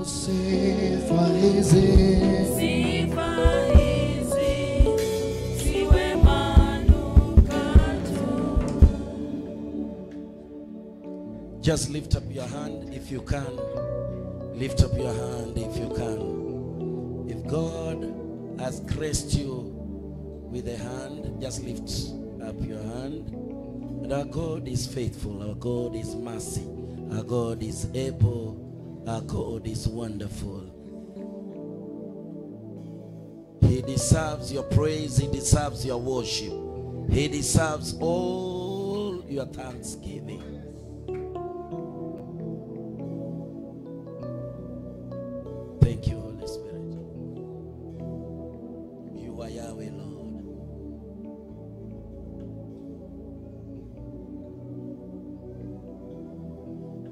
Sifa hizi ziwe manukato. Just lift up your hand if you can. Lift up your hand if you can. If God has graced you with a hand, just lift up your hand. And our God is faithful. Our God is mercy. Our God is able. Our God is wonderful. He deserves your praise. He deserves your worship. He deserves all your thanksgiving. Thank you, Holy Spirit. You are Yahweh, Lord.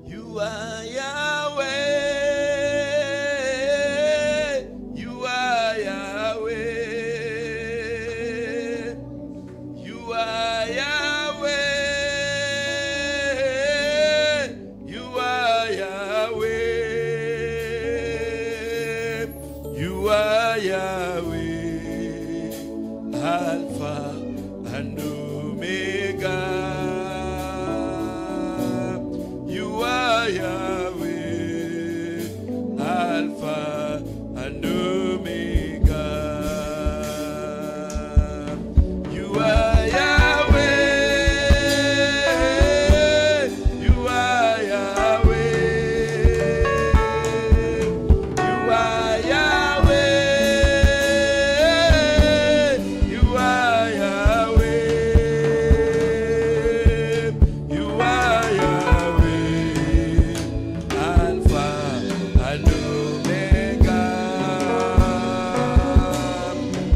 You are Yahweh. You are Yahweh. You are Yahweh. You are Yahweh. You are Yahweh. Alpha and Omega. You are Yahweh, Alpha and Omega. You are Yahweh. You are Yahweh. You are Yahweh. You are Yahweh. You are Yahweh. Alpha and Omega.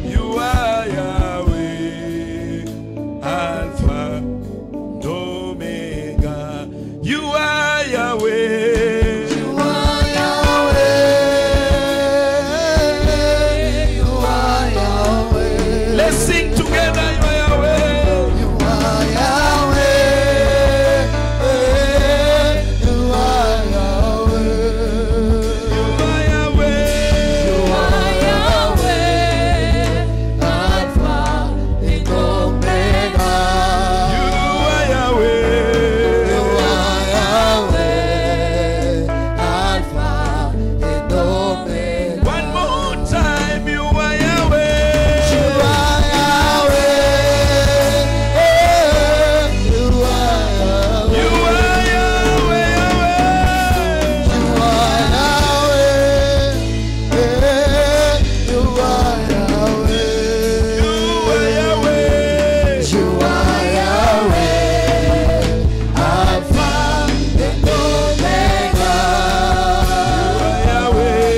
You are Yahweh. Alpha and Omega. You are Yahweh. You are Yahweh. You are Yahweh. Let's sing together. You are Yahweh. You are Yahweh. You are Yahweh. You are Yahweh. You are Yahweh. Alpha and Omega. You are Yahweh. You are Yahweh. Alpha and Omega. One more time. You are Yahweh. You are Yahweh. You are Yahweh. You are Yahweh. You are Yahweh. You are Yahweh. You are Yahweh. You are Yahweh. Alpha and Omega. Yahweh.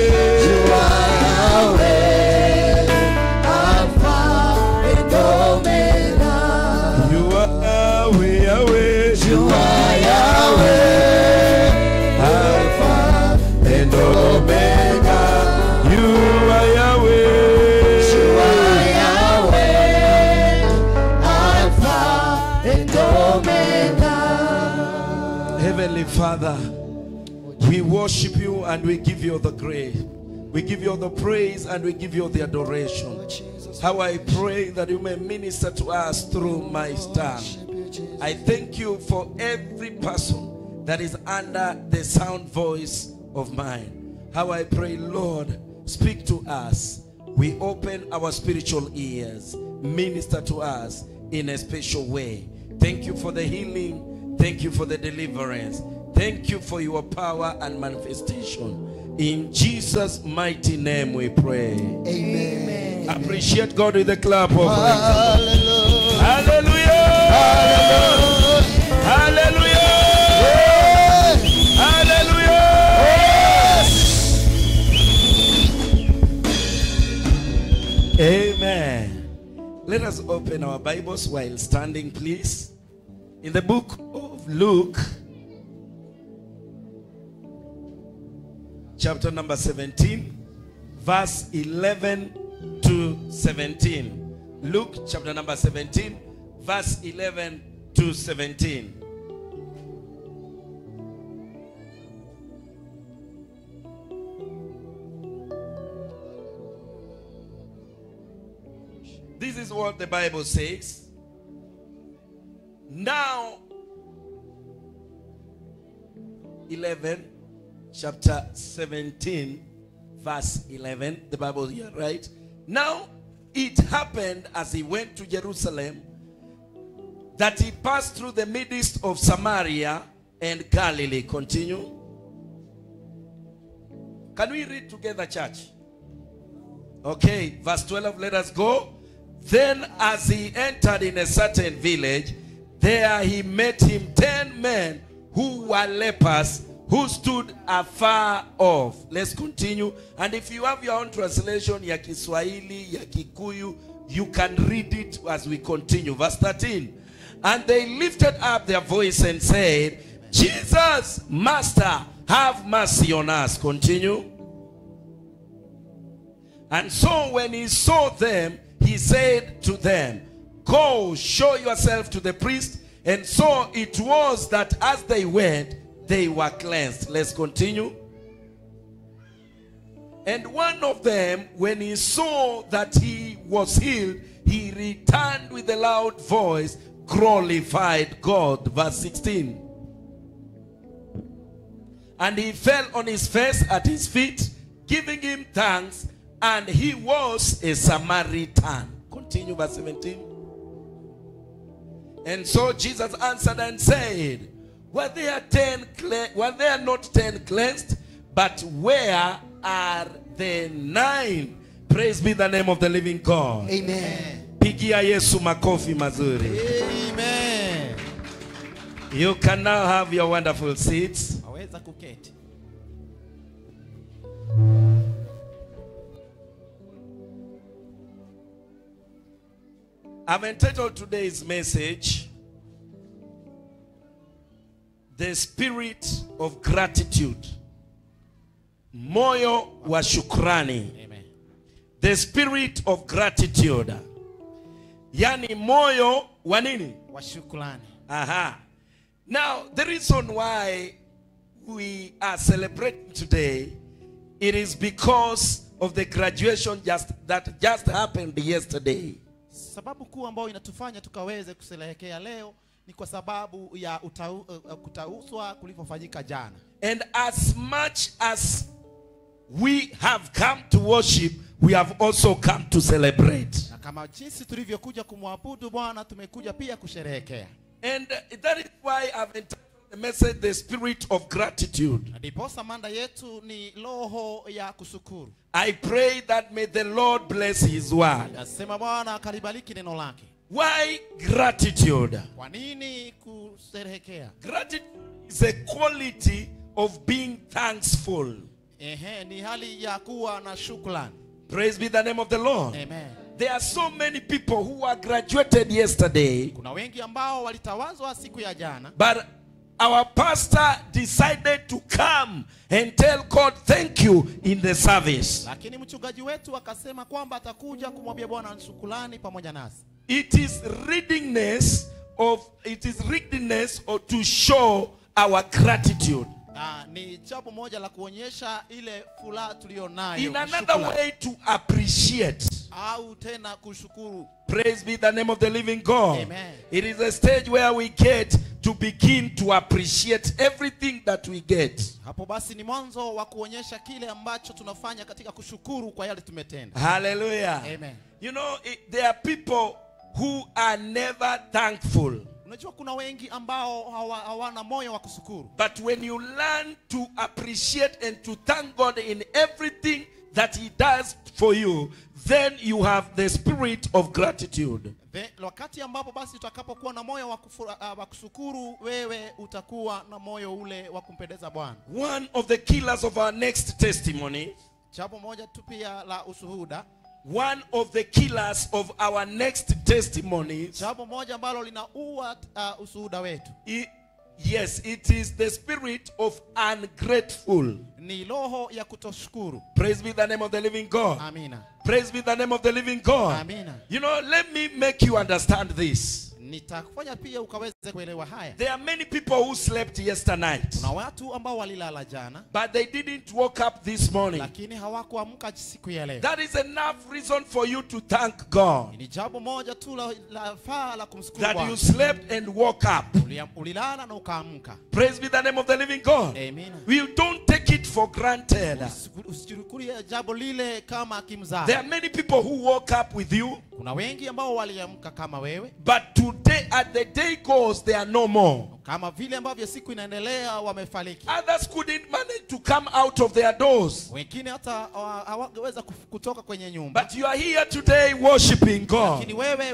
You are Yahweh. Alpha and Omega. You are Yahweh. Yahweh. You are Yahweh, Alpha and Omega. You are Yahweh. You are Yahweh, Alpha and Omega. Heavenly Father, we worship you and we give you the grace. We give you the praise and we give you the adoration. How I pray that you may minister to us through my tongue. I thank you for every person that is under the sound voice of mine. How I pray, Lord, speak to us. We open our spiritual ears. Minister to us in a special way. Thank you for the healing. Thank you for the deliverance. Thank you for your power and manifestation. In Jesus' mighty name we pray. Amen. Appreciate God with a clap of hands. Hallelujah. Hallelujah. Hallelujah. Hallelujah. Amen. Let us open our Bibles while standing, please. In the book of Luke, chapter number 17, verse 11 to 17. Luke chapter number 17, verse 11 to 17. This is what the Bible says. Now, 11, chapter 17, verse 11. The Bible here, right? Now, it happened as he went to Jerusalem that he passed through the midst of Samaria and Galilee. Continue. Can we read together, church? Okay, verse 12, let us go. Then as he entered in a certain village, there he met him 10 men who were lepers, who stood afar off. Let's continue. And if you have your own translation, ya Kiswahili, ya Kikuyu, you can read it as we continue. Verse 13. And they lifted up their voice and said, Jesus, Master, have mercy on us. Continue. And so when he saw them, he said to them, go, show yourself to the priest. And so it was that as they went, they were cleansed. Let's continue. And one of them, when he saw that he was healed, he returned with a loud voice, glorified God. Verse 16. And he fell on his face at his feet, giving him thanks, and he was a Samaritan. Continue, verse 17. And so Jesus answered and said, were there not 10 cleansed? But where are the 9? Praise be the name of the living God. Amen. Pigia Yesu makofi mazuri. Amen. You can now have your wonderful seats. Waweza kuketi. I've entitled today's message, The Spirit of Gratitude. Moyo wa shukrani. Amen. The Spirit of Gratitude. Yani moyo wa nini? Wa shukrani. Aha. Now, the reason why we are celebrating today, it is because of the graduation that just happened yesterday. Sababu kuu ambayo inatufanya tukaweze kusherehekea leo ni kwa sababu ya kutauswa kulivyofanyika jana. And as much as we have come to worship, we have also come to celebrate. Na kama jinsi tulivyokuja kumwabudu Bwana, tumekuja pia kusherehekea. And that is why I've entitled the message, The Spirit of Gratitude. Ndiposa mada yetu ni roho ya kushukuru. I pray that may the Lord bless his word. Nasema Bwana akalibariki neno lake. Why gratitude? Kwa nini kusherehekea? Gratitude is a quality of being thankful. Ni hali ya kuwa na shukrani. Praise be the name of the Lord. Amen. There are so many people who were graduated yesterday. Kuna wengi ambao walitawazwa siku ya jana. But our pastor decided to come and tell God thank you in the service. Lakini mchungaji wetu akasema kwamba atakuja kumwambia Bwana shukrani pamoja nasi. It is readiness or to show our gratitude. Ni jambo moja la kuonyesha ile furaha tulionayo. In another way to appreciate. Au tena kushukuru. Praise be the name of the living God. Amen. It is a stage where we get to begin to appreciate everything that we get. Hapo basi ni mwanzo wa kuonyesha kile ambacho tunafanya katika kushukuru kwa yale tumetenda. Hallelujah. Amen. You know, there are people who are never thankful. Unajua kuna wengi ambao hawana moyo wa kushukuru. But when you learn to appreciate and to thank God in everything that he does for you, then you have the spirit of gratitude. Wakati ambapo basi utakapokuwa na moyo wa kushukuru, wewe utakuwa na moyo ule wa kumpendeza Bwana. One of the killers of our next testimony, jambo moja tu pia la ushuhuda, one of the killers of our next testimonies, jambo moja ambalo linaua ushuhuda wetu, yes, it is the spirit of ungrateful. Ni roho ya kutoshukuru. Praise be the name of the living God. Amina. Praise be the name of the living God. Amina. You know, let me make you understand this. nitakufanya pia ukaweze kuelewa haya. There are many people who slept yesternight, Kuna watu ambao walilala jana but they didn't wake up this morning. lakini hawakuamka siku ya leo. That is enough reason for you to thank God Ni jambo moja tu la faa la kumshukuru that you Bwana. slept and woke up. Ulilala na ukaamka. Praise be the name of the living God. Amen. We don't take it for granted. Usichukulie jambo lile kama kimzaha. There are many people who woke up with you, Kuna wengi ambao waliamka kama wewe, but today, as the day goes, they are no more. kama vile ambavyo siku inaendelea wamefariki. Others couldn't manage to come out of their doors. Wengine hata hawangeweza kutoka kwenye nyumba. But you are here today worshiping God. Lakini wewe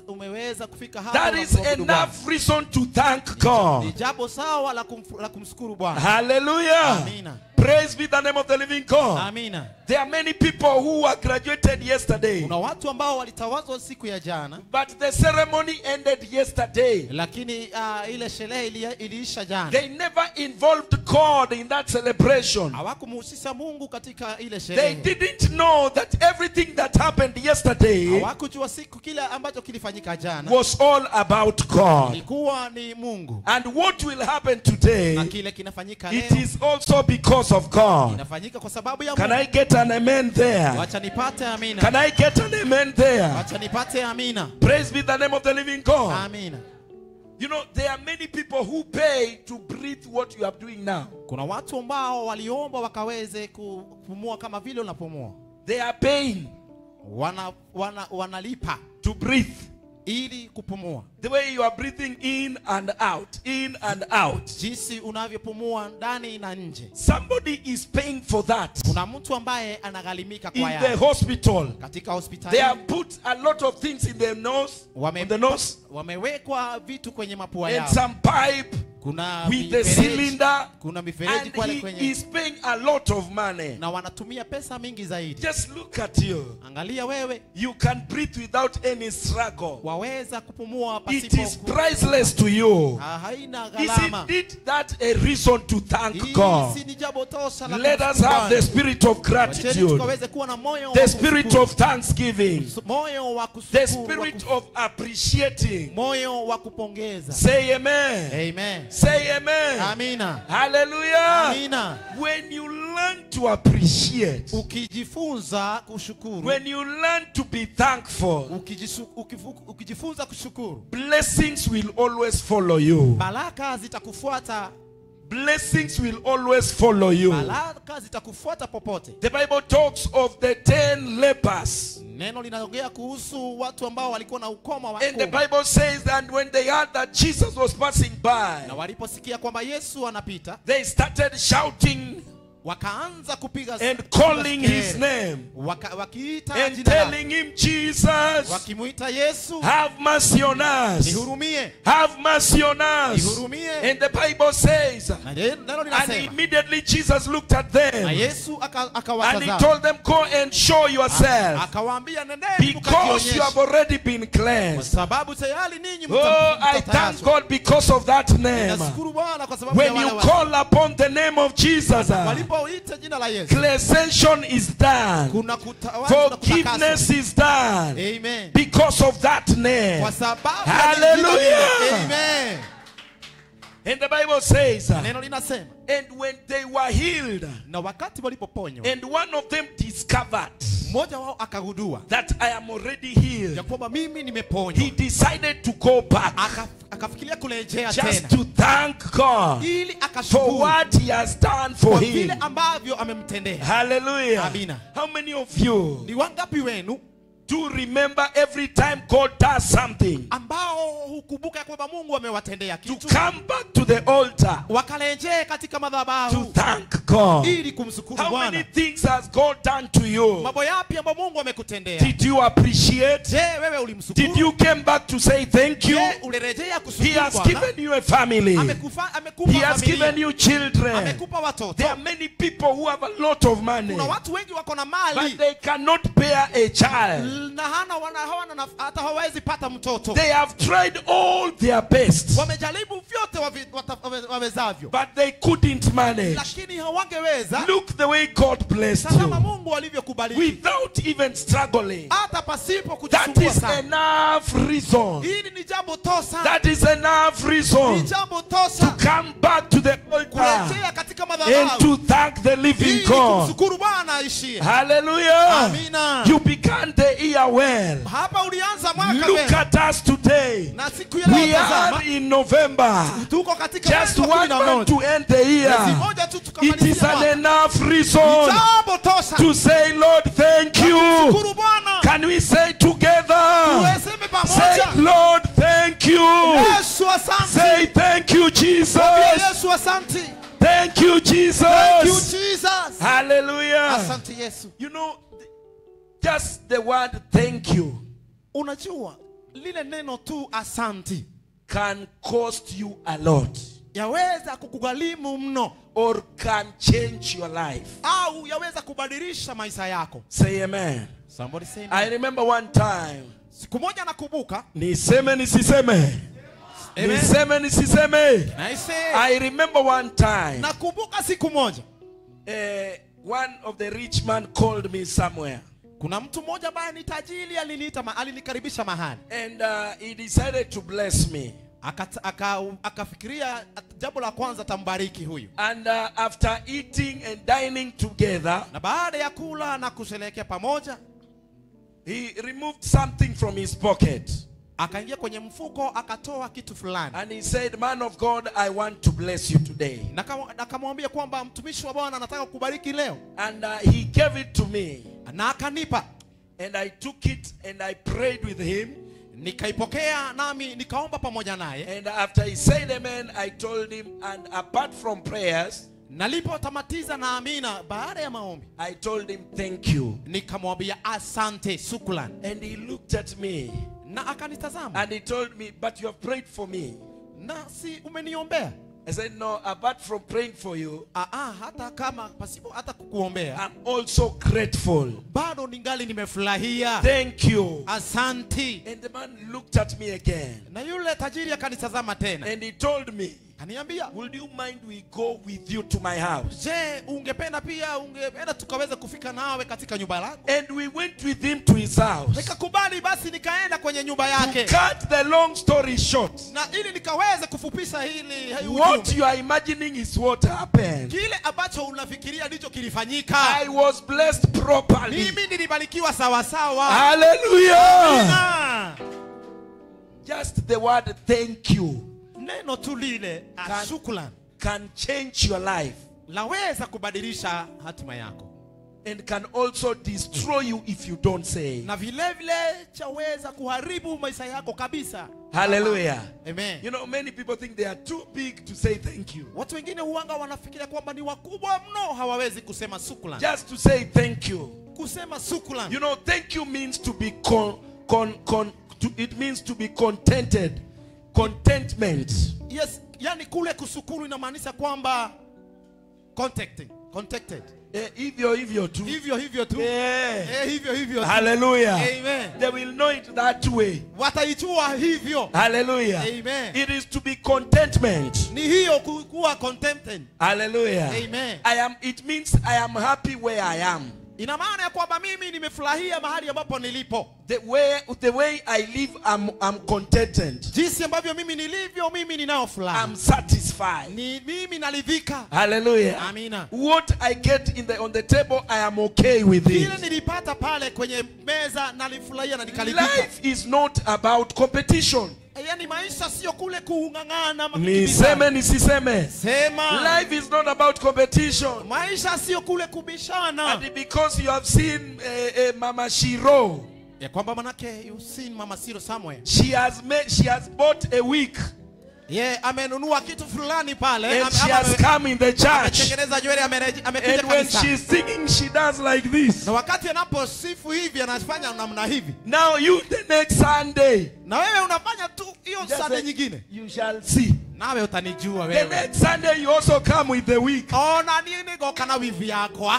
umeweza kufika hapa. That is enough reason to thank God. Ni jambo sawa la kumshukuru Bwana. Hallelujah. Amina. Praise be the name of the living God. Amina. There are many people who were graduated yesterday, Kuna watu ambao walitawazwa siku ya jana, but the ceremony ended yesterday. lakini ile sherehe iliisha jana. They never involved God in that celebration. Hawakumhusisha Mungu katika ile They sherehe. didn't know that everything that happened yesterday Hawakujua siku kile ambacho kilifanyika jana was all about God. ilikuwa ni Mungu. And what will happen today, Na kile kinafanyika it leo is also because of God. inafanyika kwa sababu ya Can Mungu. I get an amen there? Wacha nipate amina. Can I get an amen there? Wacha nipate amina. Praise be the name of the living God. Amina. You know, there are many people who pay to breathe what you are doing now. Kuna watu ambao waliomba wakaweze kupumua kama vile unapumua. They are paying Wanalipa to breathe ili kupumua. the way you are breathing in and out, in and out. Jinsi unavyopumua ndani na nje. Somebody is paying for that. Kuna mtu ambaye anagharimika In kwa the yale. hospital, Katika hospitali they have put a lot of things in their nose, on the nose, wamewekwa vitu kwenye mapua and yao. some pipe Kuna with the mifereji, cylinder, kuna mifereji and pale he kwenye, is paying a lot of money. na wanatumia pesa mingi zaidi. Just look at you. Angalia wewe, You can breathe without any struggle. waweza kupumua It pasipo is priceless to you. haina Is gharama. indeed that a reason to thank Hii God? si ni jambo tosha la Let us kumshukuru have the Bwana. spirit of Wacheni gratitude, tukaweze kuwa na moyo the wa spirit kushukuru. of thanksgiving, Moyo wa the kushukuru, spirit of appreciating. moyo wa kupongeza. Say amen. Amen. Say amen. Amina. Hallelujah. Amina. When you learn to appreciate, Ukijifunza kushukuru, when you learn to be thankful, ukijifunza kushukuru, blessings will always follow you. baraka zitakufuata. Blessings will always follow you. Baraka zitakufuata popote. The Bible talks of the 10 lepers. Neno linaongea kuhusu watu ambao walikuwa na ukoma wa And the ukoma. Bible says that when they heard that Jesus was passing by, Na waliposikia kwamba Yesu anapita, they started shouting wakaanza kupiga and calling his name wakiita and jina lake. telling him, Jesus, Wakimuita Yesu, have mercy on us. nihurumie, Have mercy on us. nihurumie. And the Bible says, Na neno and linasema, immediately Jesus looked at na them Yesu and he akawatazama, told them, go and show yourself, akawaambia nendeni because you have mkajionyeshe, already been kwa cleansed. sababu tayari ninyi Oh, I thank mtatayarishwa. God because of that name. Nashukuru Bwana kwa sababu ya When you wale call upon the name of Jesus, walipoita jina la Yesu, cleansation is done. kuna kutawazwa na Forgiveness kutakaswa. is done Amen. because of that name. Kwa sababu ya Hallelujah. jina lile. Amen. And the Bible says, Neno linasema, and when they were healed, na wakati walipoponywa, and one of them discovered mmoja wao akagundua that I am already ya healed, kwamba mimi nimeponywa, he decided to go back akafikiria kurejea just tena to thank God ili for akashukuru what he has done for kwa him. vile ambavyo amemtendea. Hallelujah. Amina. How many of you Ni wangapi wenu do remember every time God does something ambao hukumbuka kwamba Mungu amewatendea to kitu, come back to the altar wakarejea katika to madhabahu thank God? ili kumshukuru How many Bwana? things has God done to you? Mambo yapi ambayo Mungu amekutendea? Did you appreciate? Je, wewe Did ulimshukuru? you come back to say thank you? Je, ulirejea He kushukuru has Bwana? given you a family. Amekupa He has given familia, you children. amekupa There watoto. are many people who have a lot of money, Kuna watu wengi wako na but mali they cannot pay bear a child. na hawana hata hawezi pata mtoto. They have tried all their best, Wamejaribu vyote wawezavyo, but they couldn't manage. lakini hawangeweza. Look the way God blessed Tazama you, Mungu alivyokubariki without even struggling. hata pasipo That kujisumbua is sana. enough reason. Hili ni jambo tosha. That is enough Ni reason jambo to tosha come back to the altar kurejea katika and madhabahu to thank the living ili God. kumshukuru Bwana aishie. Hallelujah. Amina. You began the year well. Hapa ulianza mwaka Look wema. at us today. Na siku ya leo We tazama, are in November. tuko katika Just mwezi wa 1 month 11. to end the Mwezi year. moja tu It is tukamalizia an mwaka. enough Ni reason jambo tosha to say, Lord, thank you. shukuru Bwana. Can we say together? Tuweseme Say, pamoja, Lord, thank you. Yesu asante. Say, thank you, Jesus. Mwambie Yesu asante. Thank you, Thank you Jesus. Jesus. Hallelujah. Asante Yesu. You know, just the word thank you Unajua lile neno tu asante can cost you a lot, yaweza kukugharimu mno, or can change your life. au yaweza kubadilisha maisha yako. Say amen. Somebody say I remember one time, siku moja nakumbuka. niseme nisiseme, Amen. niseme nisiseme. Na ise, I remember one time, nakumbuka siku moja one of the rich man called me somewhere, kuna mtu mmoja ambaye ni tajiri alinikaribisha mahali, and he decided to bless me. Akafikiria jambo la kwanza tambariki huyu. And after eating and dining together, Na baada ya kula na kusherehekea pamoja, he removed something from his pocket. akaingia kwenye mfuko akatoa kitu fulani. And he said, man of God, I want to bless you today. Na akamwambia kwamba mtumishi wa Bwana anataka kukubariki leo. And he gave it to me. Na akanipa. And I took it and I prayed with him. Nikaipokea nami nikaomba pamoja naye. And after he said amen, I told him, and apart from prayers, Nalipotamatiza na amina, baada ya maombi, I told him thank you. nikamwambia asante, shukrani. And he looked at me Na akanitazama. and he told me, but you have prayed for me. Na si umeniombea? I said, no, apart from praying for you, Hata kama pasipo hata kukuombea, I'm also grateful. bado ningali nimefurahia. Thank you. Asante. And the man looked at me again. Na yule tajiri akanitazama tena. And he told me, Kaniambia, would you mind we go with you to my house? je, ungependa tukaweze kufika nawe katika nyumba lako? And we went with him to his house. Nikakubali, basi nikaenda kwenye nyumba To yake. cut the long story short, Na ili nikaweze kufupisha what you are imagining is what happened. kile ambacho unafikiria ndicho kilifanyika. I was blessed properly. Mimi nilibarikiwa sawa sawa. Hallelujah. Amina. Just the word thank you Neno tu lile shukrani can change your life laweza kubadilisha hatima yako, and can also destroy you if you don't say. na vile vile chaweza kuharibu maisha yako kabisa. Hallelujah. Amen. You know, many people think they are too big to say thank you. Watu wengine huanga wanafikiria kwamba ni wakubwa mno, hawawezi kusema shukrani. Just to say thank you. Kusema shukrani. You know, thank you means to be it means to be contented. Contentment. Yes, yani kule kushukuru inamaanisha kwamba contented. Hivyo tu. Hivyo tu. Yeah. Hivyo tu. Hallelujah. Amen. They will know it that way. Wataijua hivyo. Hallelujah. Amen. It is to be contentment. Ni hiyo kuwa contented. Hallelujah. Amen. It means I am happy where I am. Ina maana ya kwamba mimi nimefurahia mahali ambapo nilipo. The way I live, I'm contented. Jinsi ambavyo mimi nilivyo, mimi ninao furaha. I'm satisfied. Ni mimi naridhika. Hallelujah. Amina. What I get on the table, I am okay with Kile it. nilipata pale kwenye meza nalifurahia na nikaridhika. Life is not about competition. Yani maisha sio kule kuungangana. Niseme nisiseme. Sema. Life is not about competition. Maisha sio kule kubishana. And because you have seen Mama Shiro, ya kwamba manake you seen Mama Shiro somewhere. she has bought a wig. Amenunua kitu fulani pale. And she has come in the church. Ametengeneza nywele, amekuja And when kanisa. she's singing, she does like this. Na wakati anaposifu hivi anafanya namna hivi. Now you the next Sunday. Na wewe unafanya tu hiyo Sunday nyingine. You shall see. Nawe utanijua The wewe. next Sunday you also come with the wig. Ona nini goka na wivi yako.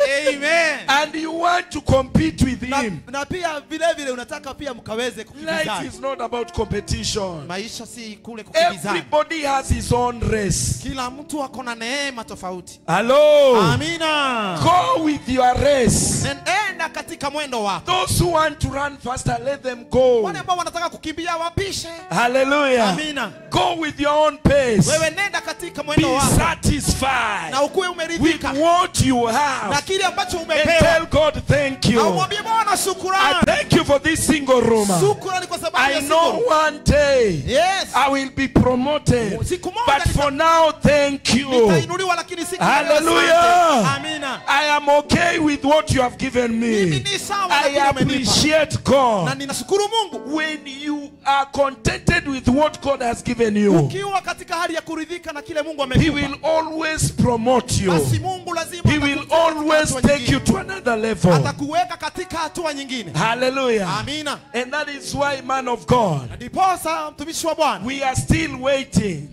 Amen. And you want to compete with him. Na pia vile vile unataka pia mkaweze kukimbizana. Life is not about competition. Maisha si kule kukimbizana. Everybody has his own race. Kila mtu ako na neema tofauti. Hello. Amina. Go with your race. Nenda katika mwendo wako. Those who want to run faster, let them go. Wale ambao wanataka kukimbia wapishe. Hallelujah. Amina. Go with your own pace. Wewe nenda katika mwendo Be wako. satisfied Na ukuwe with umeridhika what you have. na kile ambacho And umepewa. tell God thank you. Na umwambie Bwana I shukrani. thank you for this single room. Shukrani kwa sababu I ya know siku. one day Yes. I will be promoted. Siku moja But for now, thank you. nitainuliwa lakini siku ya leo Hallelujah. asante. Amina. I am okay with what you have given Mimi me. ni sawa na I kile umenipa. appreciate Na God. ninashukuru Mungu. When you are contented with what God has given you, Ukiwa katika hali ya kuridhika na kile Mungu He amekupa. will always promote you. Basi Mungu lazima He will atakutia katika always hatua take you nyingine. to another level. Atakuweka katika hatua nyingine. Hallelujah. Amina. And that is why, man of God, Ndiposa mtumishi wa Bwana we are still waiting.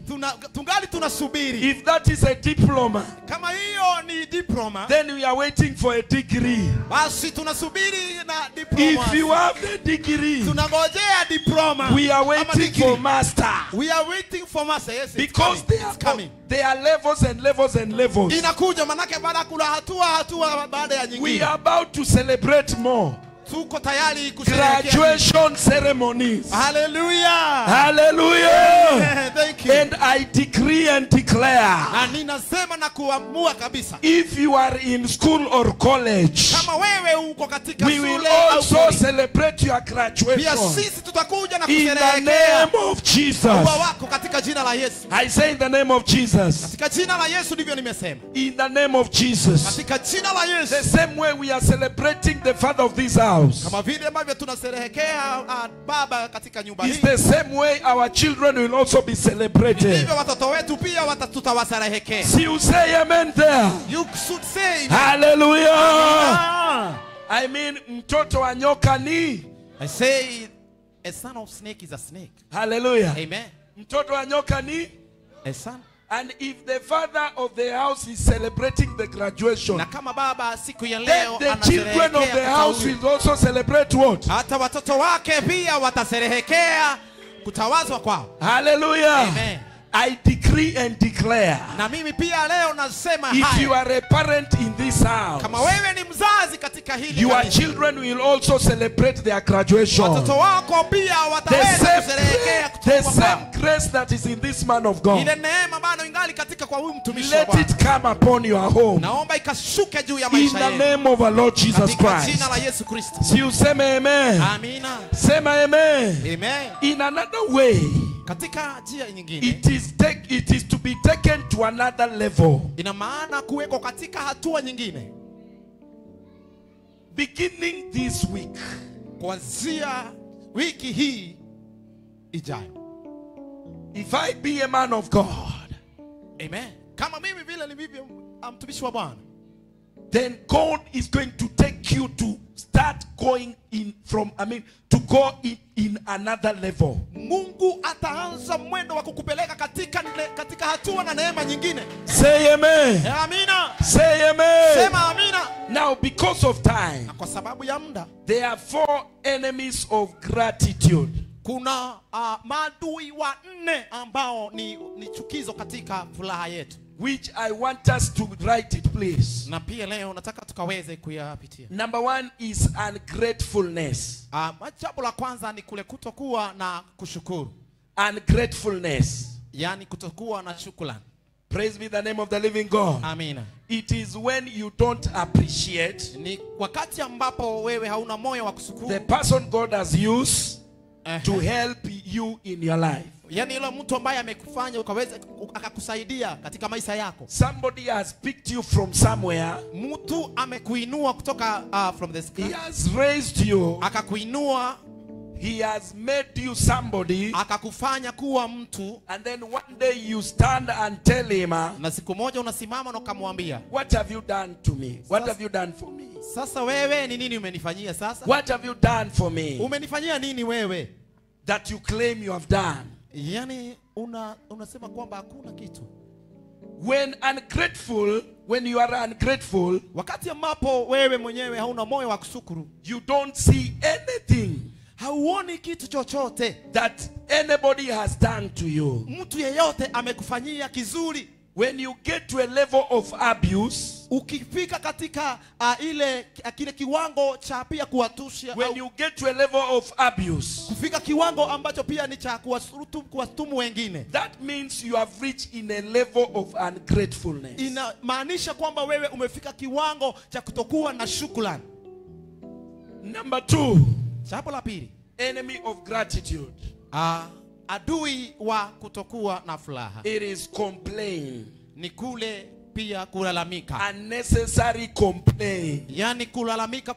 tungali tunasubiri. If that is a diploma, Kama hiyo ni diploma, then we are waiting for a degree. basi tunasubiri na diploma. If you have the degree, Tunangojea diploma. we are Ama waiting degree. for master. We are waiting for master. Yes, it's Because coming. It's coming. there are levels and levels and levels. Inakuja manake baada kuna hatua baada ya We nyingine. are about to celebrate more Tuko tayari kusherehekea. graduation ceremonies. Hallelujah. Hallelujah. Thank you. And I decree and declare, Na ninasema na kuamua kabisa. if you are in school or college, Kama wewe uko katika we will shule au also college, celebrate your pia graduation sisi tutakuja na in the kusherehekea name of Jesus. ua wako katika jina la Yesu. I say in the name of Jesus. Katika jina la Yesu ndivyo nimesema. In the name of Jesus. Katika jina la Yesu. The same way we are celebrating the father of this house, Kama vile ambavyo tunasherehekea baba katika nyumba it's hii. the same way our children will also be celebrated. Ndivyo watoto wetu pia tutawasherehekea. See, you say amen there. You should say. Hallelujah. Ah. I mean, mtoto wa nyoka ni. I say a son of snake is a snake. Hallelujah. Amen. Mtoto wa nyoka ni. A son. And if the father of the house is celebrating the graduation, Na kama baba siku ya then leo the children of the anasherehekea house will also celebrate what? hata watoto wake pia watasherehekea kutawazwa kwao. Hallelujah. Amen. I decree and declare, Na mimi pia leo nasema if you haya. are a parent in this house, Kama wewe ni mzazi katika hili your kanisa, children will also celebrate their graduation. watoto wako pia The wataweza kusherehekea the kutoka same kwao. grace that is in this man of God, Ile neema bado ingali katika kwa huyu mtumishi wa let Bwana. it come upon your home. Naomba ikashuke juu ya In maisha the yenu. name of our Lord Jesus Katika Christ. jina la Yesu Kristo. See, you say amen. Amina. Say amen. Amen. In another way, Katika njia nyingine it is to be taken to another level. ina maana kuwekwa katika hatua nyingine. Beginning this week, Kuanzia wiki hii ijayo. if I be a man of God, Amen. Kama mimi vile nilivyo mtumishi wa Bwana, then God is going to take you to start going in to go in another level. Mungu ataanza mwendo wa kukupeleka katika hatua na neema nyingine. Say amen. Amina. Say amen. Sema amina. Now, because of time, Kwa sababu ya muda, there are 4 enemies of gratitude. kuna maadui wa 4 ambao ni chukizo katika furaha yetu. Which I want us to write it, please. Na pia leo nataka tukaweze kuyapitia. Number 1 is ungratefulness. Jambo la kwanza ni kule kutokuwa na kushukuru. Ungratefulness. Yani kutokuwa na shukrani. Praise be the name of the living God. Amina. It is when you don't appreciate Ni wakati ambapo wewe hauna moyo wa kushukuru the person God has used to help you in your life. Yani yule mtu ambaye amekufanya ukaweza akakusaidia katika maisha yako. Somebody has picked you from somewhere. Mtu amekuinua kutoka from the sky. He has raised you. Akakuinua. He has made you somebody. Akakufanya kuwa mtu. And then one day you stand and tell him, na siku moja unasimama na ukamwambia, what have you done to me? What have you done for me? Sasa wewe ni nini umenifanyia sasa? What have you done for me? Umenifanyia nini wewe? That you claim you have done. Yani unasema kwamba hakuna kitu. when you are ungrateful, wakati ambapo wewe mwenyewe hauna moyo wa kushukuru, you don't see anything hauoni kitu chochote that anybody has done to you. mtu yeyote amekufanyia kizuri. When you get to a level of abuse, ukifika katika kile kiwango cha pia kuwatusha, when you get to a level of abuse, kufika kiwango ambacho pia ni cha kuwatumu wengine, that means you have reached in a level of ungratefulness. inamaanisha kwamba wewe umefika kiwango cha kutokuwa na shukrani. Number 2, jambo la pili, enemy of gratitude. Adui wa kutokuwa na furaha. It is complain. Ni kule pia kulalamika. Unnecessary complaint. Yani kulalamika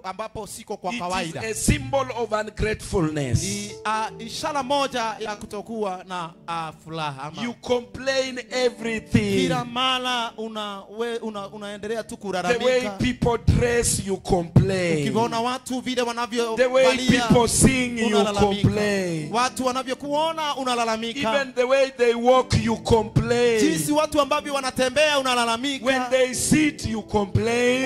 ambapo siko kwa kawaida. It is a symbol of ungratefulness. Ni ishara moja ya kutokuwa na furaha. You complain everything. Kila mara unaendelea tu kulalamika. The way people dress, you complain. Ukiona watu vile wanavyo the way people sing, you complain. Watu wanavyokuona unalalamika. Even the way they walk, you complain. Jinsi watu ambavyo wanatembea unalalamika. When they sit, you complain.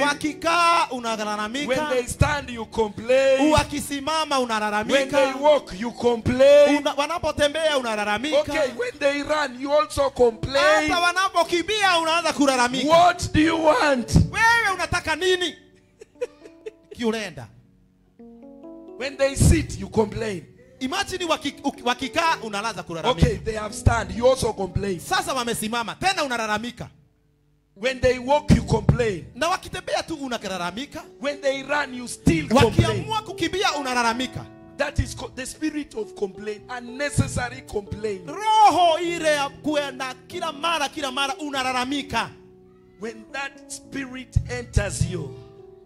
Wakikaa unalalamika. When they stand, you complain. Wakisimama unalalamika. When they walk, you complain. Wanapotembea unalalamika. Okay, when they run, you also complain. Hata wanapokimbia unaanza kulalamika. What do you want? Wewe unataka nini? Kiulenda. When they sit, you complain. Imagine wakikaa unalaza kulalamika. Okay, they have stand, you also complain. Sasa wamesimama, tena unalalamika. When they walk, you complain. Na wakitembea tu unalalamika. When they run, you still complain. Wakiamua kukimbia unalalamika. That is the spirit of complaint, unnecessary complaint. Roho ile ya kuenda kila mara unalalamika. When that spirit enters you,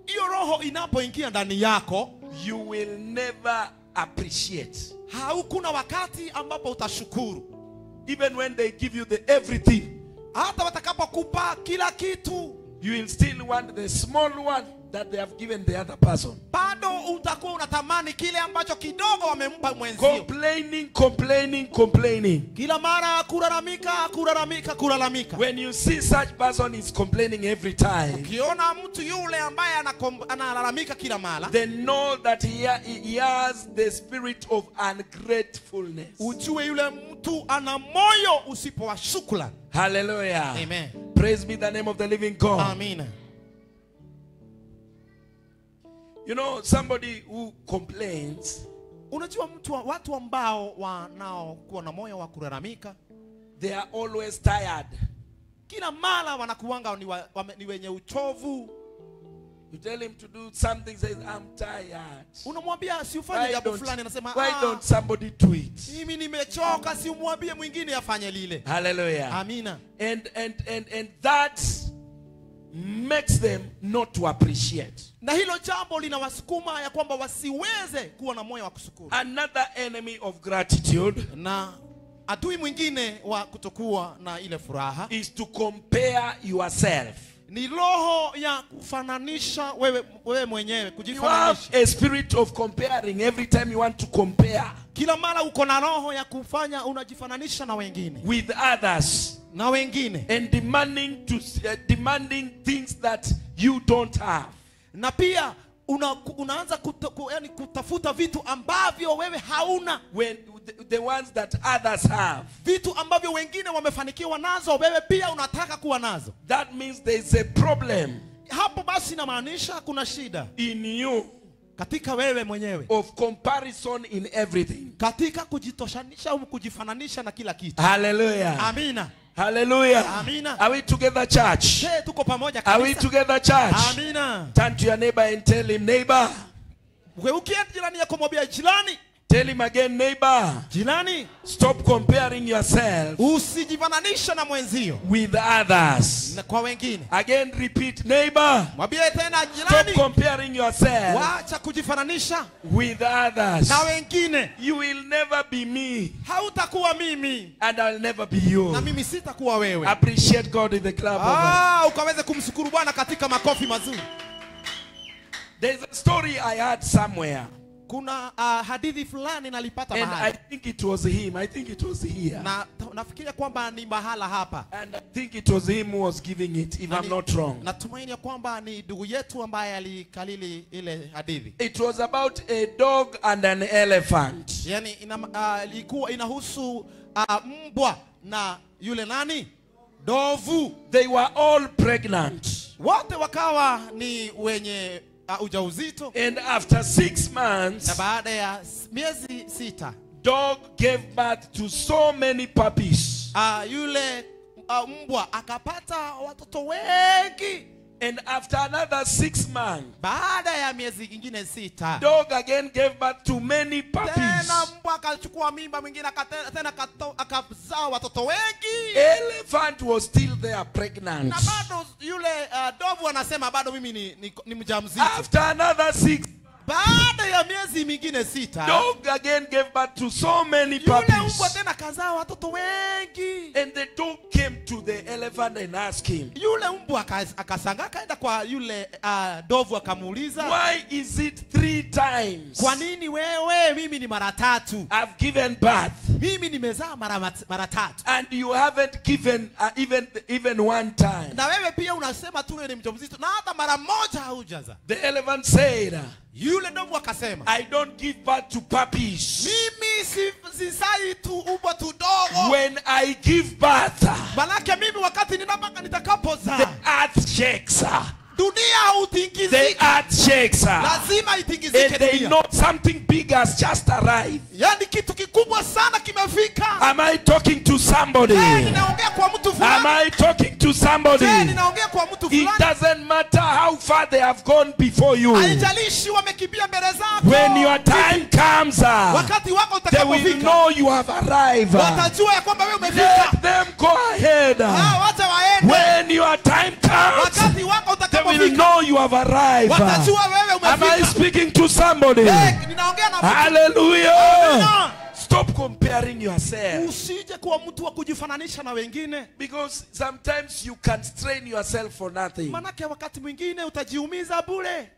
hiyo roho inapoingia ndani yako, you will never appreciate. Haukuna wakati ambapo utashukuru. Even when they give you the everything, hata watakapokupa kila kitu, you will still want the small one that they have given the other person. Bado utakuwa unatamani kile ambacho kidogo wamempa mwenzio. Complaining. Kila mara kulalamika. When you see such person is complaining every time, ukiona mtu yule ambaye analalamika kila mara, then know that he has the spirit of ungratefulness. Ujue yule mtu ana moyo usipo wa shukrani. Hallelujah. Amen. Praise be the name of the living God. Amen. You know, somebody who complains, unajua watu ambao wanaokuwa na moyo wa kulalamika, they are always tired. Kila mara wanakuanga ni wenye uchovu. You tell him to do something, says I'm tired. Unamwambia si ufanye jambo fulani, anasema why don't somebody do it? Mimi nimechoka, si umwambie mwingine afanye lile. Hallelujah. Amina. And that makes them not to appreciate. Na hilo jambo linawasukuma ya kwamba wasiweze kuwa na moyo wa kushukuru. Another enemy of gratitude, na adui mwingine wa kutokuwa na ile furaha, is to compare yourself. Ni roho ya kufananisha wewe mwenyewe, kujifananisha. You have a spirit of comparing every time you want to compare. Kila mara uko na roho ya kufanya unajifananisha na wengine, with others, na wengine, and demanding things that you don't have. Na pia unaanza kutafuta vitu ambavyo wewe hauna, when the ones that others have. Vitu ambavyo wengine wamefanikiwa nazo, wewe pia unataka kuwa nazo. That means there is a problem. Hapo basi inamaanisha kuna shida in you, katika wewe mwenyewe, of comparison in everything. Katika kujitoshanisha au kujifananisha na kila kitu. Hallelujah. Amina. Hallelujah. Amina. Are we together, church? Tuko pamoja kabisa. Are we together, church? Amina. Turn to your neighbor and tell him, neighbor. Ukienda jirani yako mwambie jirani. Tell him again, neighbor. Jirani, stop comparing yourself. Usijifananisha na mwenzio. With others. Na kwa wengine. Again repeat, neighbor. Mwambie tena jirani. Stop comparing yourself. Waacha kujifananisha with others. Na wengine. You will never be me. Hautakuwa mimi. And I'll never be you. Na mimi sitakuwa wewe. Appreciate God in the club. Ukaweze kumshukuru Bwana katika makofi mazuri. There's a story I heard somewhere. kuna hadithi fulani nalipata And I mahali. think it was him. I think it was here. Na nafikiria kwamba ni mahala hapa. And I think it was him who was giving it, if I'm not wrong. Natumaini ya kwamba ni ndugu yetu ambaye alikalili ile hadithi. It was about a dog and an elephant. Yani ilikuwa inahusu mbwa na yule nani? Dovu. They were all pregnant. Wote wakawa ni wenye ujauzito. And after 6 months, Na baada ya miezi 6, dog gave birth to so many puppies. Yule mbwa akapata watoto wengi. And after another 6 months, Baada ya miezi ingine 6, dog again gave birth to many puppies. tena mbwa akachukua mimba mwingine tena akazaa watoto wengi. Elephant was still there pregnant. Na bado yule dovu anasema bado mimi ni mjamzito. After another 6, Baada ya miezi mingine 6, dog again gave birth to so many yule mbwa puppies. tena kazaa watoto wengi. And the dog came to the elephant and asked him, Yule mbwa akasanga kaenda kwa yule dovu akamuuliza, why is it 3 times kwa nini wewe? Mimi ni mara 3. I've given birth Mimi nimezaa mara 3. and you haven't given even 1 time? Na wewe pia unasema tu wewe ni mjamzito na hata mara moja haujaza. The elephant said, Yule dovu akasema, I don't give birth to puppies. mimi sisai tu mbwa tu dogo. When I give birth, Manake mimi wakati the nitakapozaa earth shakes. dunia The hutingizika. earth shakes. Lazima And itingizike they dunia. know something big has just arrived. Yani kitu kikubwa sana kimefika. Am I talking to somebody? Ninaongea kwa mtu Am fulani. I talking to somebody? Ninaongea kwa mtu It fulani. doesn't matter how far they have gone before you. Haijalishi wamekimbia mbele zako. When your time comes, wakati wako they will utakapofika, know you have arrived. watajua ya kwamba wewe umefika. Let them go ahead. Wacha waende. When your time comes, Wakati wako they will utakapofika, know you have arrived. watajua wewe Am I umefika. speaking to somebody? Ninaongea na mtu. Hallelujah. Amina. Stop comparing yourself. Usije kuwa mtu wa kujifananisha na wengine. Because sometimes you can strain yourself for nothing. Manake wakati mwingine utajiumiza bure.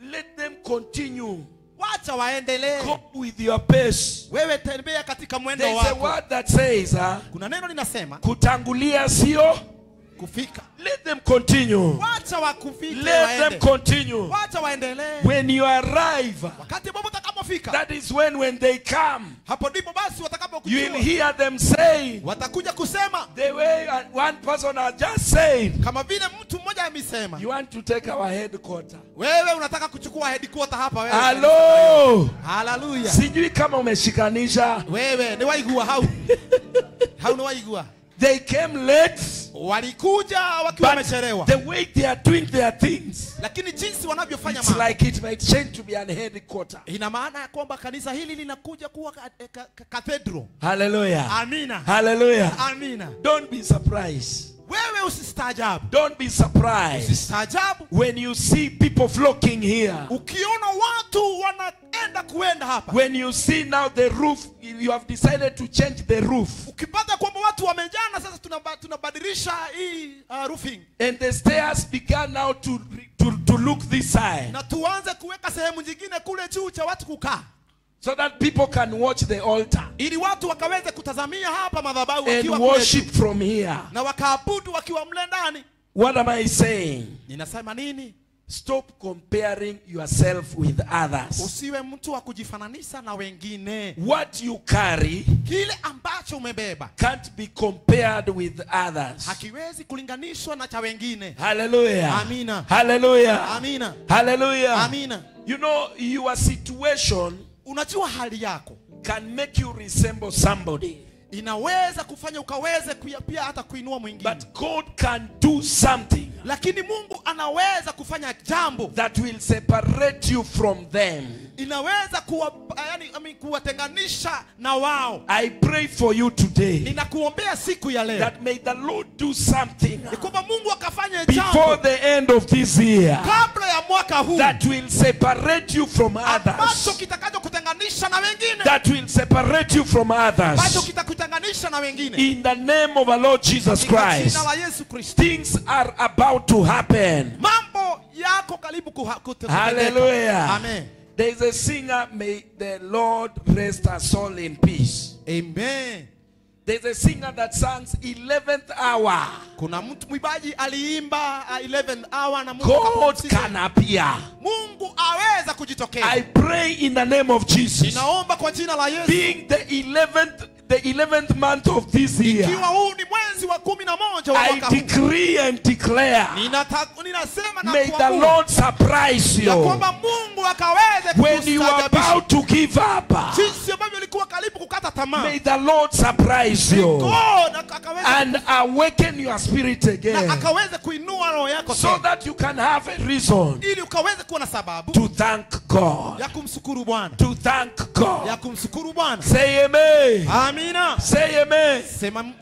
Let them continue. Wacha waendelee. Go with your pace. Wewe tembea katika mwendo There's a wako. word that says, Kuna neno linasema kutangulia sio. kufika. Let them continue. Wacha wakufike Let them waende. continue. Wacha waendelee. When you arrive, Wakati Mungu atakapofika, that is when they come, hapo ndipo basi you will watakapokujua. hear them say, Watakuja kusema the way one person has just said, kama vile mtu mmoja amesema, you want to take our headquarter. wewe unataka kuchukua headquarter hapa wewe. Hello. Hallelujah. Sijui kama umeshikanisha. Wewe ni waigua hau. Hau ni waigua. They came late, Walikuja wakiwa wamechelewa. the way they are doing their things, Lakini jinsi wanavyofanya it's mambo, like it might change to be an headquarter. ina maana ya kwamba kanisa hili linakuja kuwa cathedral. Hallelujah. Amina. Hallelujah. Amina. Don't be surprised. Wewe usistaajabu. Don't be surprised Usistaajabu when you see people flocking here. ukiona watu wanaenda hapa. When you see now the roof, you have decided to change the roof. Ukipata kwamba watu wamejana sasa tunabadilisha hii roofing. And the stairs began now to look this side. Na tuanze kuweka sehemu nyingine kule juu cha watu kukaa. So that people can watch the altar Ili watu wakaweze kutazamia hapa madhabahu and wakiwa kule worship juu. from here. Na wakaabudu wakiwa mle ndani. What am I saying? Ninasema nini? Stop comparing yourself with others. Usiwe mtu wa kujifananisha na wengine. What you carry Kile ambacho umebeba can't be compared with others. hakiwezi kulinganishwa na cha wengine. Hallelujah. Amina. Hallelujah. Amina. Hallelujah. Amina. You know, your situation Unajua hali yako can make you resemble somebody. inaweza kufanya ukaweze pia hata kuinua mwingine. But God can do something Lakini Mungu anaweza kufanya jambo that will separate you from them. inaweza kuwatenganisha na wao. I pray for you today Ninakuombea siku ya leo that may the Lord do something kwamba Mungu akafanye before jambo the end of this year kabla ya mwaka huu that will separate you from ambacho others. kitakacho kutenganisha na wengine. That will separate you from Ambacho others. kitakutenganisha na wengine. In the name of our Lord Jesus Katika Christ, jina la Yesu Kristo. things are about to happen. Mambo yako karibu kutendeka. Hallelujah. Amen. There is a singer, may the Lord rest her soul in peace. Amen. There's a singer that sings 11th hour. Kuna mtu mwibaji aliimba 11th hour na Mungu God can appear. Mungu aweza kujitokeza. I pray in the name of Jesus. Ninaomba kwa jina la Yesu. Being the 11th month of this year, Ikiwa huu ni mwezi wa 11 wa I mwaka huu, decree and declare, ninasema na may the kuamuru Lord surprise ya you kwamba Mungu akaweze when you are about to give up. jinsi ambavyo ulikuwa karibu kukata tamaa. May the Lord surprise you God akaweze and awaken your spirit na again, akaweze kuinua roho yako so tena, that you can have a reason ili ukaweze kuwa na sababu to thank God. ya kumshukuru Bwana, To thank God. ya kumshukuru Bwana. Say amen. Amina. Say amen.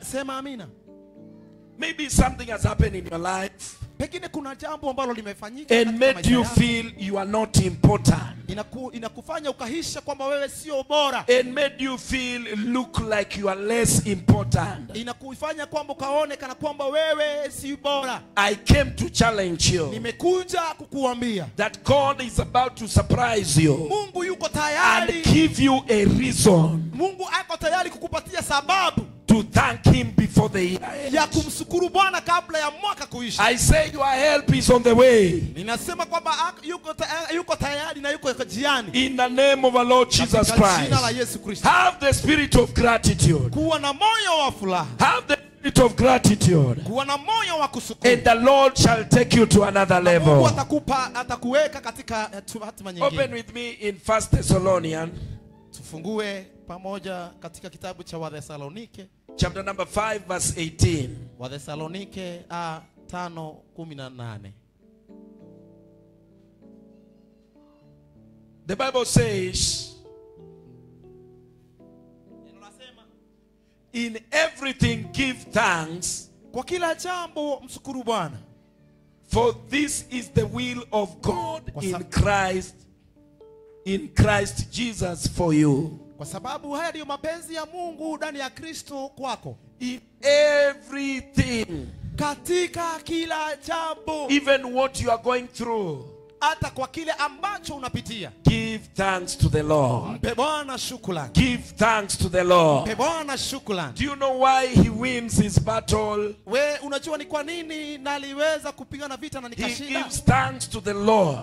Sema amina. Maybe something has happened in your life Pengine kuna jambo ambalo limefanyika and katika made maisha you yako. feel you are not important, Inakufanya ukahisha kwamba wewe sio bora. and made you feel look like you are less important. Inakufanya kwamba ukaone kana kwamba wewe si bora. I came to challenge you Nimekuja kukuambia that God is about to surprise you Mungu yuko and tayari. give you a reason Mungu ako tayari kukupatia sababu to thank Him before the year ya ends. kumshukuru Bwana kabla ya mwaka kuisha. I say your help is on the way. Ninasema kwamba yuko tayari na yuko jiani. In the name of our Lord Jesus Katika jina la Christ. Yesu Kristo. Have the spirit of gratitude. Kuwa na moyo wa furaha. Have the spirit of gratitude. Kuwa na moyo wa kushukuru. And the Lord shall take you to another Mungu level. atakuweka katika hatima Open nyingine. with me in 1 Thessalonians Tufungue pamoja katika kitabu cha Wathesalonike, chapter number 5 verse 18. Wathesalonike 5:18. The Bible says, in everything give thanks, Kwa kila jambo mshukuru Bwana, for this is the will of God in Christ Jesus for you. kwa sababu haya ndiyo mapenzi ya Mungu ndani ya Kristo kwako. In everything, Katika kila jambo, even what you are going through, hata kwa kile ambacho unapitia, give thanks to the Lord. mpe Bwana shukrani. Give thanks to the Lord. Mpe Bwana shukrani. Do you know why he wins his battle? We unajua ni kwa nini naliweza kupigana vita na He nikashinda? gives thanks to the Lord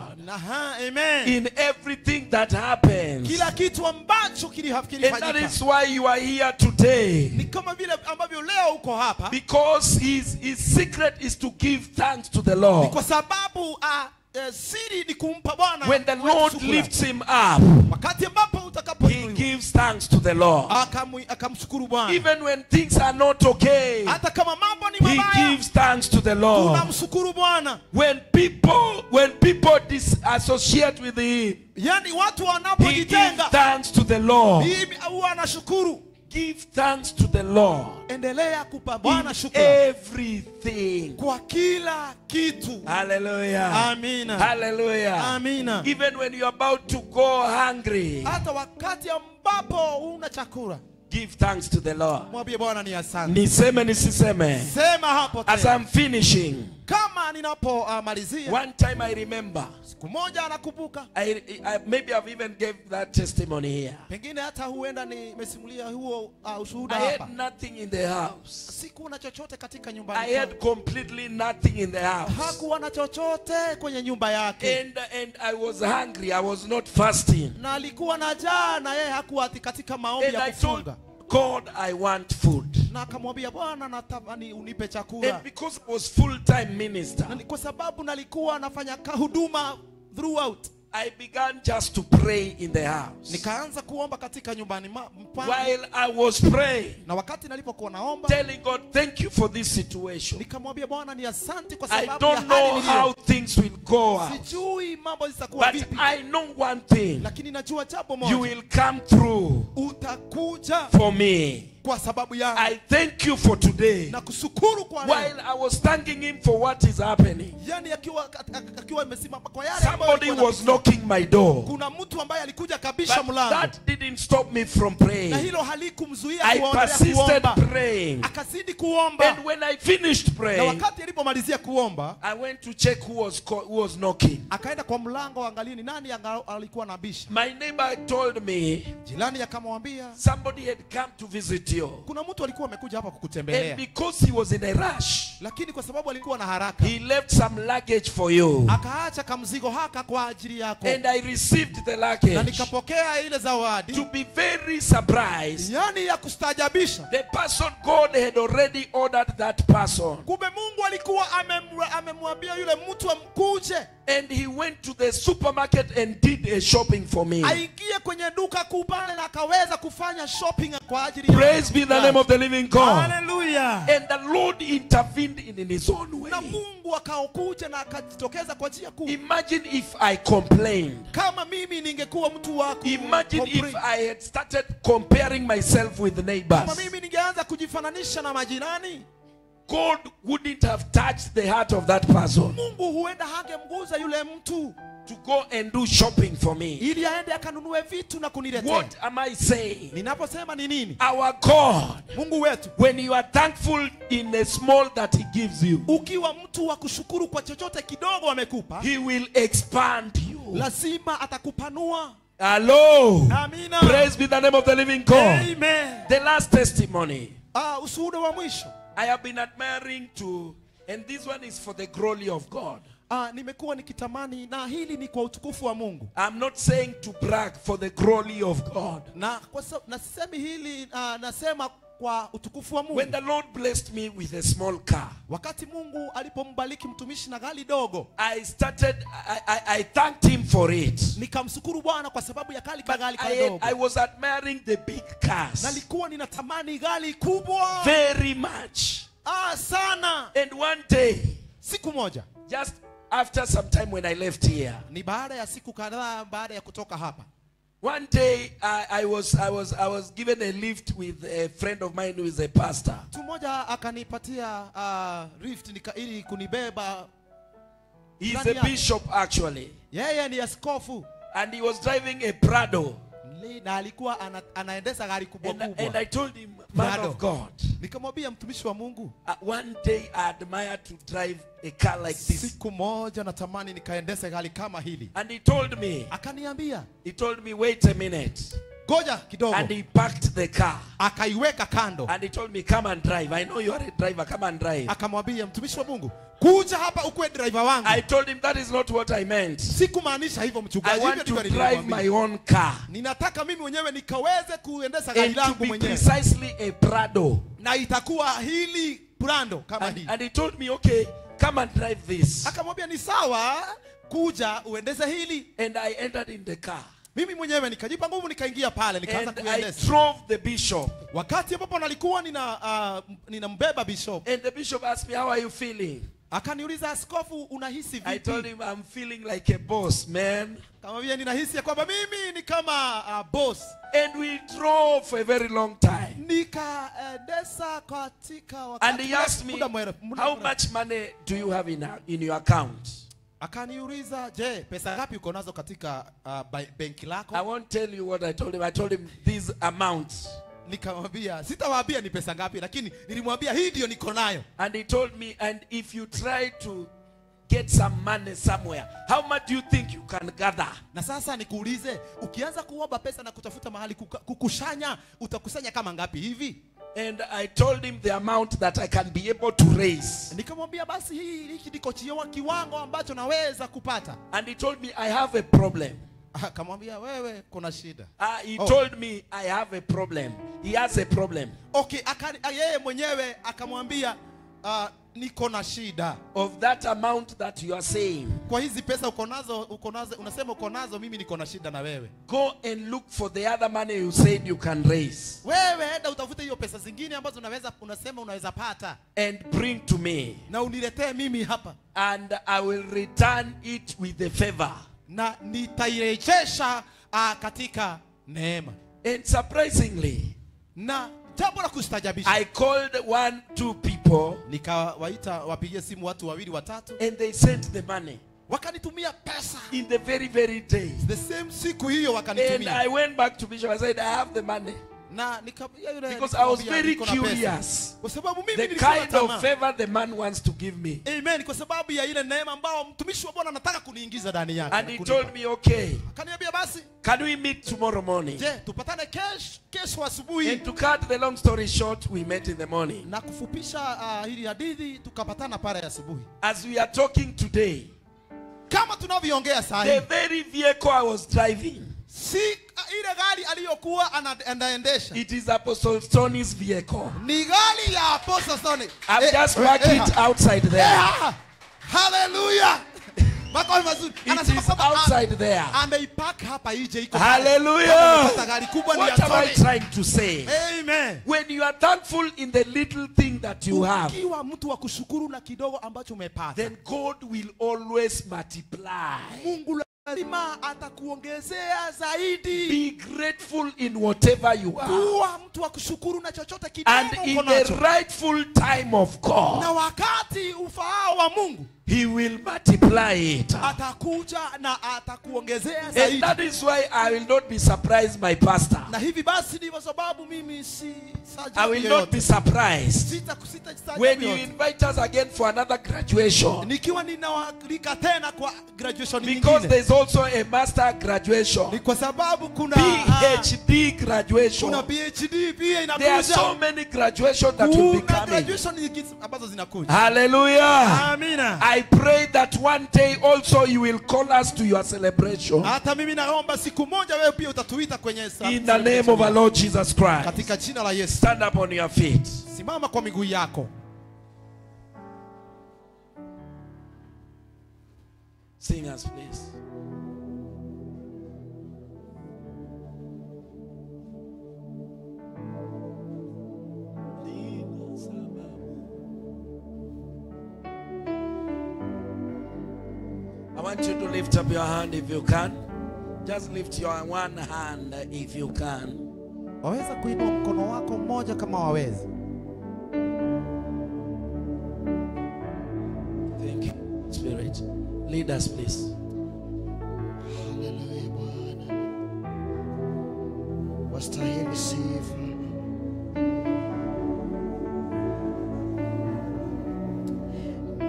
Amen. in everything that happens. Kila kitu ambacho And that kilifanyika. is why you are here today. Ni kama vile ambavyo leo uko hapa. Because his secret is to give thanks to the Ni Lord. kwa sababu siri ni kumpa Bwana. When the Lord shukrani. lifts him up, Wakati ambapo he utakapoinuliwa, gives thanks to the Lord. akamshukuru Bwana. Even when things are not okay, Hata kama mambo ni he mabaya, gives thanks to the Lord. unamshukuru Bwana. When people disassociate with him, Yaani watu he gives wanapojitenga, thanks to the Lord. mimi huwa anashukuru. Give thanks to the Lord Endelea kupa Bwana in shukrani everything. kwa kila kitu. Hallelujah. Amina. Hallelujah. Amina. Even when you're about to go hungry, Hata wakati ambapo una chakula, give thanks to the Lord. mwambie Bwana ni asante. Niseme nisiseme. Sema hapo As tena. I'm finishing, Kama ninapomalizia, one time I remember, siku moja anakumbuka, maybe I've even gave that testimony here. pengine hata huenda nimesimulia huo ushuhuda I hapa. had nothing in the house. Sikuwa na chochote katika I nyumbani had completely nothing in the house. hakuwa na chochote kwenye nyumba yake, And I was hungry. I was not fasting. na alikuwa na njaa, na yeye hakuwa katika maombi And ya I told kufunga, God, I want food. na akamwambia Bwana, natamani unipe chakula. And because I was full-time minister, Na kwa sababu nalikuwa nafanya huduma throughout, I began just to pray in the house. nikaanza kuomba katika nyumbani While I was praying, na wakati nilipokuwa naomba, telling God, thank you for this situation. nikamwambia Bwana ni asante kwa I sababu ya don't know hali how niliyo. things will go out, Sijui mambo zitakuwa but vipi, I know one thing. lakini najua jambo You moja, will come through utakuja for me. kwa sababu yangu. I thank you for today. Na kushukuru kwa leo. While I was thanking him for what is happening, Yani akiwa amesimama kwa yale ambayo somebody alikuwa was anapitia. knocking my door. Kuna mtu ambaye alikuja kabisha But mlango, that didn't stop me from na praying. hilo halikumzuia I kuendelea persisted kuomba. praying. Akazidi kuomba, And when I finished na praying, wakati alipomalizia kuomba, I went to check who was knocking. akaenda akaenda kwa mlango angalie ni nani alikuwa anabisha. My neighbor told me, Jirani akamwambia, somebody had come to visit you. kuna mtu alikuwa amekuja hapa And kukutembelea. because he was in a rush, Lakini kwa sababu alikuwa na haraka, he left some luggage for you. akaacha kamzigo haka kwa ajili yako. And I received the Na luggage. nikapokea ile zawadi. To be very surprised, Yani ya kustajabisha. the person God had already ordered that person. Kumbe Mungu alikuwa amemwambia yule mtu amkuje. And he went to the supermarket and did a shopping for me. Aingie kwenye duka kuu pale na akaweza kufanya shopping kwa ajili ya. Praise be the name of the living God. Hallelujah. And the Lord intervened in his own way. Na Mungu akaokuja na akajitokeza kwa njia kuu. Imagine if I complained. Kama mimi ningekuwa mtu wako. Imagine if I had started comparing myself with Kama neighbors. mimi ningeanza kujifananisha na majirani. God wouldn't have touched the heart of that person Mungu huenda hangemguza yule mtu to go and do shopping for me. ili aende akanunue vitu na kuniletea. What am I saying? Ninaposema ni nini? Our God, Mungu wetu, when you are thankful in the small that he gives you, ukiwa mtu wa kushukuru kwa chochote kidogo amekupa, he will expand you. lazima atakupanua. Hello. Amina. Praise be the name of the living God. Amen. The last testimony. Ushuhuda wa mwisho. I have been admiring to, and this one is for the glory of God. Nimekuwa nikitamani na hili ni kwa utukufu wa Mungu. I'm not saying to brag, for the glory of God. Na kwa sababu nasemi hili nasema kwa utukufu wa Mungu. When the Lord blessed me with a small car, wakati Mungu alipombariki mtumishi na gari dogo, I thanked him for it. nikamshukuru Bwana kwa sababu ya gari dogo. I was admiring the big cars Nalikuwa ninatamani gari kubwa very much. sana. And one day, Siku moja, just after some time when I left here, ni baada ya siku kadhaa baada ya kutoka hapa, one day I was given a lift with a friend of mine who is a pastor. mtu mmoja akanipatia lift ili kunibeba. He's a bishop actually, Yeye ni askofu and he was driving a Prado. na alikuwa anaendesha gari kubwa And kubwa. I told him, man of God, Nikamwambia mtumishi wa Mungu, one day I admire to drive a car like this. siku moja natamani nikaendesha gari kama hili. And he told me, wait a minute, goja kidogo. and he parked the car. Akaiweka kando. And he told me, come and drive. I know you are a driver, come and drive. Akamwambia mtumishi wa Mungu, kuja hapa ukuwe driver wangu. I told him that is not what I meant. Sikumaanisha hivyo mchungaji. I want to drive my own car. Ninataka mimi mwenyewe nikaweze kuendesha gari And to langu be mwenyewe. precisely a Prado. Na itakuwa hili Prado kama hii. And he told me, okay, come and drive this. Akamwambia ni sawa, kuja uendeshe hili. And I entered in the car. Mimi mwenyewe nikajipa nguvu nikaingia pale nikaanza And I kuendesha. drove the bishop. Wakati ambapo nalikuwa ninambeba bishop. And the bishop asked me, how are you feeling? Akaniuliza, askofu, unahisi vipi? I told him, I'm feeling like a boss, man. Kamwambia ninahisi ya kwamba mimi ni kama boss. And we drove for a very long time. Nikaendesha katika wakati. And he asked me, how much money do you have in your account? Akaniuliza, je, pesa ngapi uko nazo katika benki lako? I won't tell you what I told him. I told him these amounts. Nikamwambia, sitawaambia ni pesa ngapi, lakini nilimwambia hii ndio niko nayo. And he told me, and if you try to get some money somewhere, how much do you think you can gather? Na sasa nikuulize, ukianza kuomba pesa na kutafuta mahali kukushanya, utakusanya kama ngapi hivi? And I told him the amount that I can be able to raise. Nikamwambia basi hiki ndiko kiwango ambacho naweza kupata. And he told me, I have a problem. Akamwambia, wewe kuna shida. He told me, I have a problem. He has a problem. Okay, yeye mwenyewe akamwambia, niko na shida. Of that amount that you are saying. Kwa hizi pesa uko nazo, unasema uko nazo, mimi niko na shida na wewe. Go and look for the other money you said you can raise. Wewe enda utafute hiyo pesa zingine ambazo unasema unaweza pata. And bring to me. Na uniletee mimi hapa. And I will return it with the favor. Na nitairejesha katika neema. And surprisingly, na jambo la kustajabisha, I called 1-2 people. Nikawaita wapigie simu watu wawili watatu. And they sent the money. Wakanitumia pesa. In the very, very day. The same siku hiyo wakanitumia. And I went back to Bishop. I said, I have the money. Na nikamwambia yule, because I was very curious kwa sababu mimi the nilikuwa kind of favor the man wants to give me. Amen. Kwa sababu ya ile neema ambao mtumishi wa Bwana anataka kuniingiza ndani yake. And he told me, okay, akaniambia basi, can we meet tomorrow morning? Je, tupatane kesho asubuhi. And to cut the long story short, we met in the morning. Na kufupisha hili hadithi, tukapatana pale asubuhi. As we are talking today, kama tunavyoongea sasa, the very vehicle I was driving, si ile gari aliyokuwa anaendesha, it is Apostle Tony's vehicle. Ni gari ya Apostle Tony. I've just parked it outside there. Hallelujah. It is outside there. Hallelujah. What am I trying to say? Amen. When you are thankful in the little thing that you have, then God will always multiply. Be grateful in whatever you are. And in the rightful time of God, He will multiply it. And that is why I will not be surprised, my pastor. I will not be surprised when you invite us again for another graduation. Because there's also a master graduation, PhD graduation. There are so many graduations that will be coming. Hallelujah. Amina. I pray that one day also you will call us to your celebration. In the name of our Lord Jesus Christ. Stand up on your feet. Sing us, please. I want you to lift up your hand if you can. Just lift your one hand if you can. Waweza kuinua mkono wako mmoja kama waweza. Thank you, Spirit. Lead us, please. Hallelujah, Bwana. Wastahili sifa.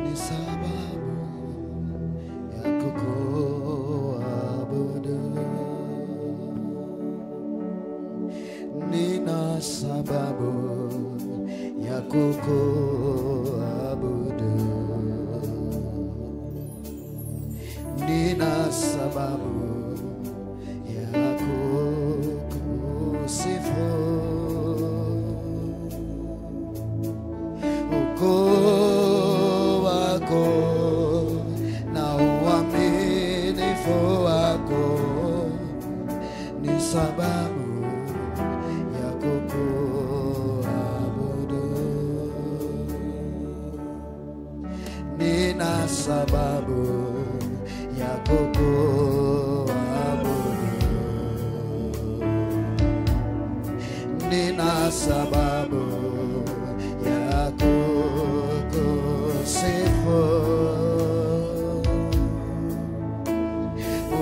Ni sababu ya kukuabudu. Nina sababu ya kukuabudu. Nina sababu ya kukusifu. Ukuu wako na uaminifu wako ni sababu ya kukuabudu. Nina sababu ya kukuabudu. Nina sababu ya kukusifu.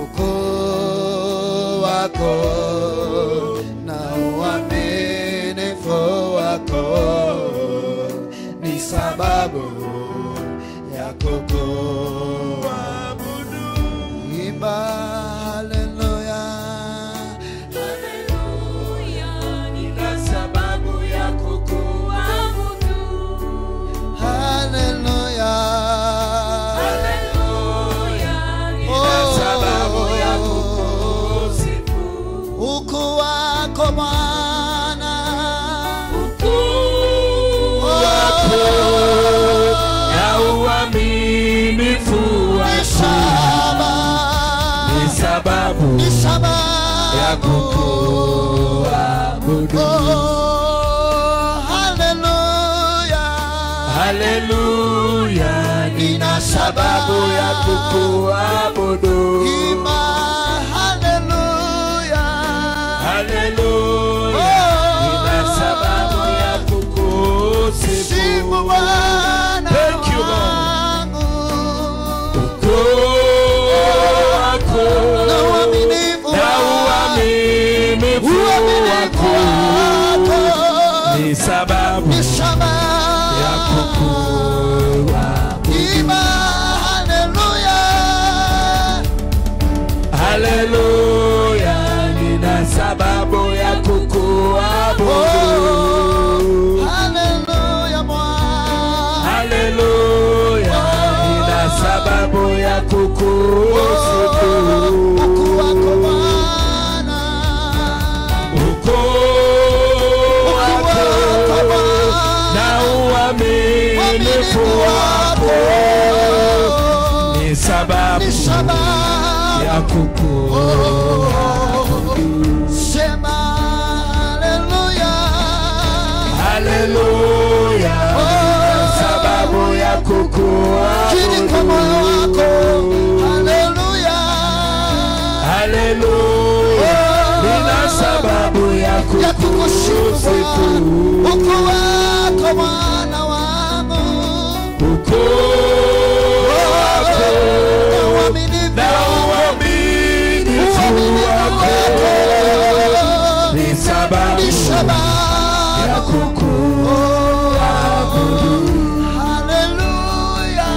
Ukuu wako na uaminifu wako ni sababu ya kukuabudu. Imba haleluya, haleluya, nina sababu ya kukuabudu. Haleluya, haleluya, nina sababu ya kukusifu. Ukuu wako Bwana, ukuu wako na uaminifu wako ni sababu ya kukuabudu. Haleluya, haleluya, nina sababu ya kukuabudu. Imba haleluya, haleluya, nina sababu ya kukusifu. Thank you, Lord. Na uaminifu wako ni sababu ni sababu ya kukuabudu. Imba haleluya. Haleluya, nina sababu ya kukuabudu. Haleluya Bwana. Haleluya, nina sababu ya kukusifu. Ukuu wako Bwana. Ukuu wako na uaminifu wako ni sababu ya kukuabudu. Sema haleluya. Haleluya, sababu ya Kiri kwa moyo wako. kukuabudu. Haleluya. Haleluya, nina sababu ya kukusifu. Ukuu wako Bwana wangu. Ukuu wako na uaminifu wako ni sababu ya kukuabudu. Haleluya.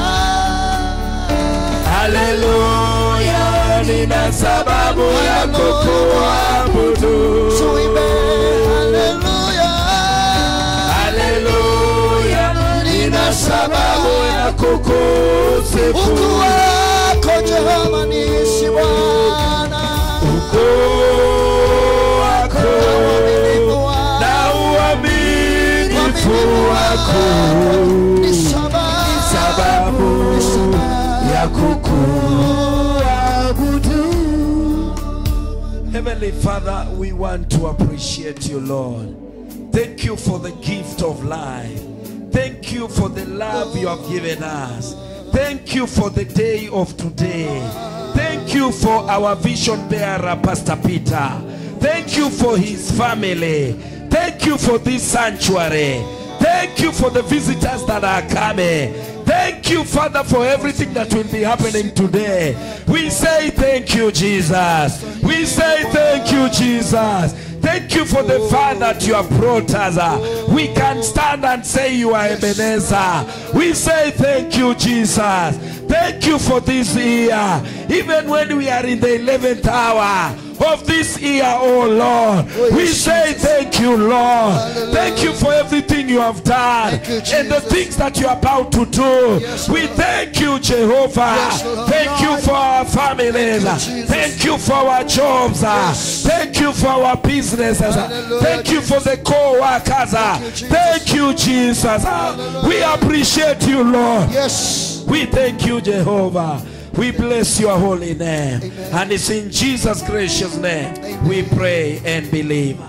Haleluya, nina sababu ya kukuabudu. Tuimbe haleluya. Haleluya, nina sababu ya kukusifu. Ukuu wako Jehova nisi Bwana. Ukuu wako na uaminifu wako Ni sababu ya kukuabudu. Heavenly Father, we want to appreciate you, Lord. Thank you for the gift of life. Thank you for the love you have given us. Thank you for the day of today. Thank you for our vision bearer, Pastor Peter. Thank you for his family. Thank you for this sanctuary. Thank you for the visitors that are coming. Thank you, Father, for everything that will be happening today. We say thank you, Jesus. We say thank you, Jesus. Thank you for the far that you have brought us. We can stand and say you are Ebenezer. We say thank you, Jesus. Thank you for this year. Even when we are in the 11th hour of this year, oh Lord, we say thank you, Lord. Thank you for everything you have done and the things that you are about to do. We thank you, Jehovah. Thank you for our families. Thank you for our jobs. Thank you for our businesses. Thank you for the co-workers. Thank you, Jesus. We appreciate you, Lord. Yes. We thank you, Jehovah. We bless your holy name. And it's in Jesus' gracious name we pray and believe.